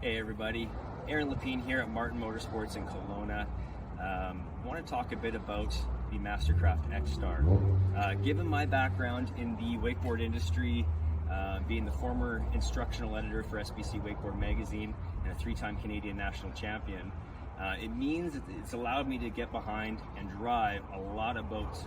Hey everybody, Aaron Lapine here at Martin Motorsports in Kelowna. I want to talk a bit about the MasterCraft XStar. Given my background in the wakeboard industry, being the former instructional editor for SBC Wakeboard Magazine and a 3-time Canadian national champion, it means it's allowed me to get behind and drive a lot of boats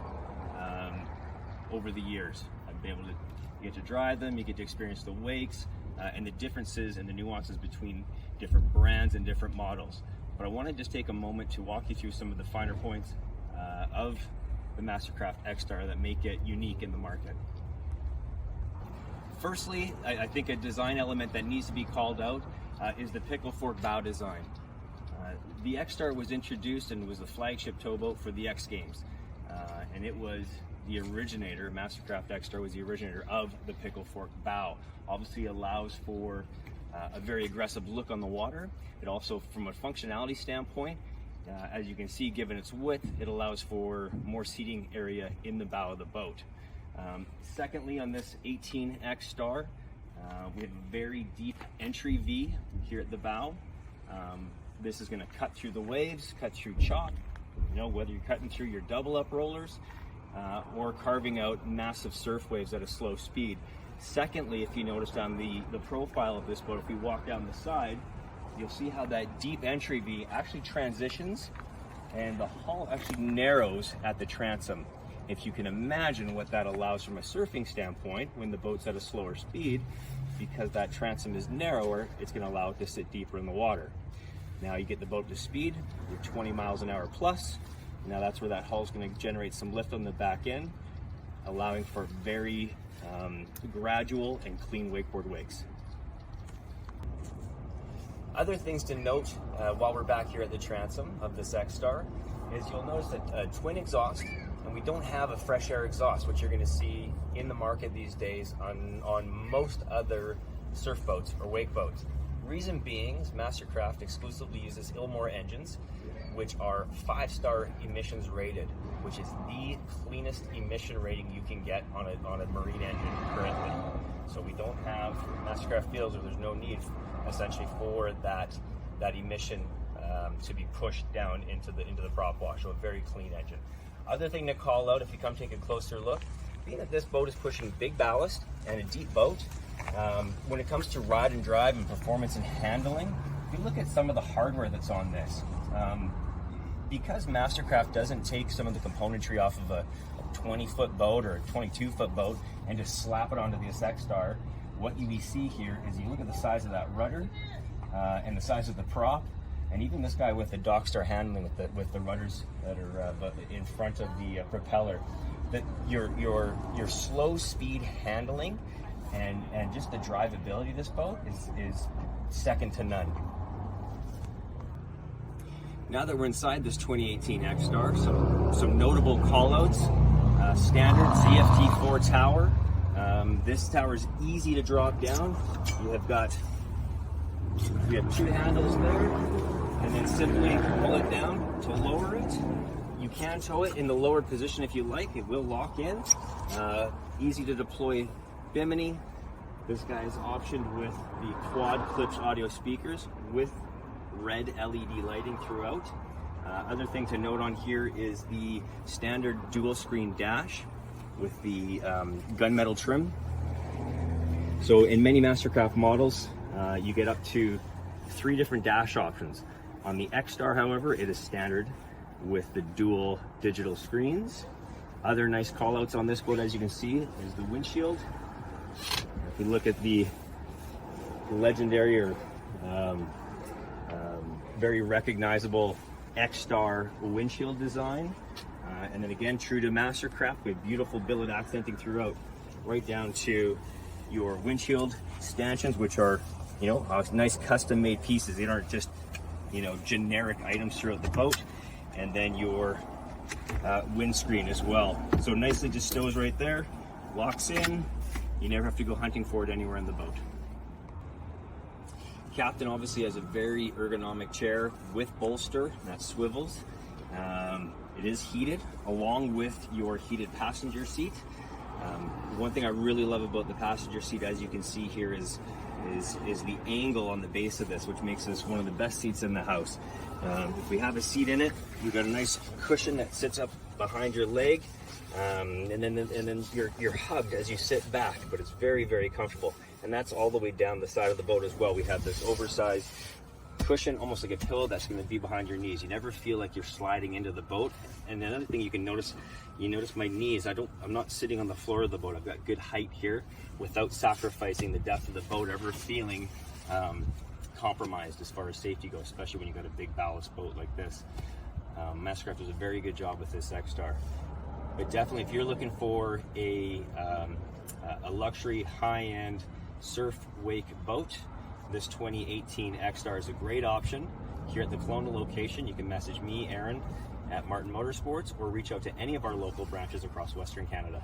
over the years. I've been able to get to drive them, you get to experience the wakes, and the differences and the nuances between different brands and different models. But I want to just take a moment to walk you through some of the finer points of the MasterCraft XStar that make it unique in the market. Firstly, I think a design element that needs to be called out is the Pickle fork bow design. The XStar was introduced and was the flagship towboat for the X Games, and it was the originator. MasterCraft XStar was the originator of the Pickle fork bow. Obviously allows for a very aggressive look on the water. It also, from a functionality standpoint, as you can see, given its width, it allows for more seating area in the bow of the boat. Secondly, on this 18 XStar, we have a very deep entry V here at the bow. This is going to cut through the waves, cut through chalk, whether you're cutting through your double up rollers or carving out massive surf waves at a slow speed. Secondly, if you noticed on the profile of this boat, if we walk down the side, you'll see how that deep entry V actually transitions and the hull actually narrows at the transom. If you can imagine what that allows from a surfing standpoint when the boat's at a slower speed, because that transom is narrower, it's going to allow it to sit deeper in the water. Now you get the boat to speed, you're 20 miles an hour plus. Now that's where that hull is going to generate some lift on the back end, allowing for very gradual and clean wakeboard wakes. Other things to note while we're back here at the transom of this XStar is you'll notice that twin exhaust, and we don't have a fresh air exhaust, which you're going to see in the market these days on most other surf boats or wake boats. Reason being is MasterCraft exclusively uses Ilmor engines, which are 5-star emissions rated, which is the cleanest emission rating you can get on a marine engine currently. So we don't have, MasterCraft feels that there's no need essentially for that emission to be pushed down into the prop wash. So a very clean engine. Other thing to call out, if you come take a closer look, being that this boat is pushing big ballast and a deep boat, when it comes to ride and drive and performance and handling, if you look at some of the hardware that's on this, because MasterCraft doesn't take some of the componentry off of a 20-foot boat or a 22-foot boat and just slap it onto this XStar, what you see here is you look at the size of that rudder and the size of the prop, and even this guy with the DockStar handling with the rudders that are in front of the propeller, that your slow speed handling and just the drivability of this boat is second to none. Now that we're inside this 2018 XStar, some notable callouts. Standard ZFT4 tower. This tower is easy to drop down. We have 2 handles there, and then simply pull it down to lower it. You can tow it in the lower position if you like. It will lock in. Easy to deploy Bimini. This guy is optioned with the quad clips audio speakers with red LED lighting throughout. Other thing to note on here is the standard dual screen dash with the gunmetal trim. So in many MasterCraft models, you get up to 3 different dash options. On the XStar, however, it is standard with the dual digital screens. Other nice callouts on this boat, as you can see, is the windshield. If we look at the legendary or very recognizable XStar windshield design, and then again, true to MasterCraft, with beautiful billet accenting throughout, right down to your windshield stanchions, which are nice custom made pieces. They aren't just generic items throughout the boat. And then your windscreen as well. So nicely just stows right there, locks in. You never have to go hunting for it anywhere in the boat. Captain obviously has a very ergonomic chair with bolster that swivels. It is heated along with your heated passenger seat. One thing I really love about the passenger seat, as you can see here, is is the angle on the base of this, which makes this one of the best seats in the house. If we have a seat in it, you've got a nice cushion that sits up behind your leg, and then you're hugged as you sit back, but it's very, very comfortable. And that's all the way down the side of the boat as well. We have this oversized cushion, almost like a pillow, that's going to be behind your knees. You never feel like you're sliding into the boat. And another thing you can notice, you notice my knees. I'm not sitting on the floor of the boat. I've got good height here without sacrificing the depth of the boat, ever feeling compromised as far as safety goes, especially when you've got a big ballast boat like this. MasterCraft does a very good job with this XStar. But definitely, if you're looking for a luxury, high-end surf wake boat, this 2018 XStar is a great option. Here at the Kelowna location, you can message me, Aaron, at Martin Motorsports, or reach out to any of our local branches across Western Canada.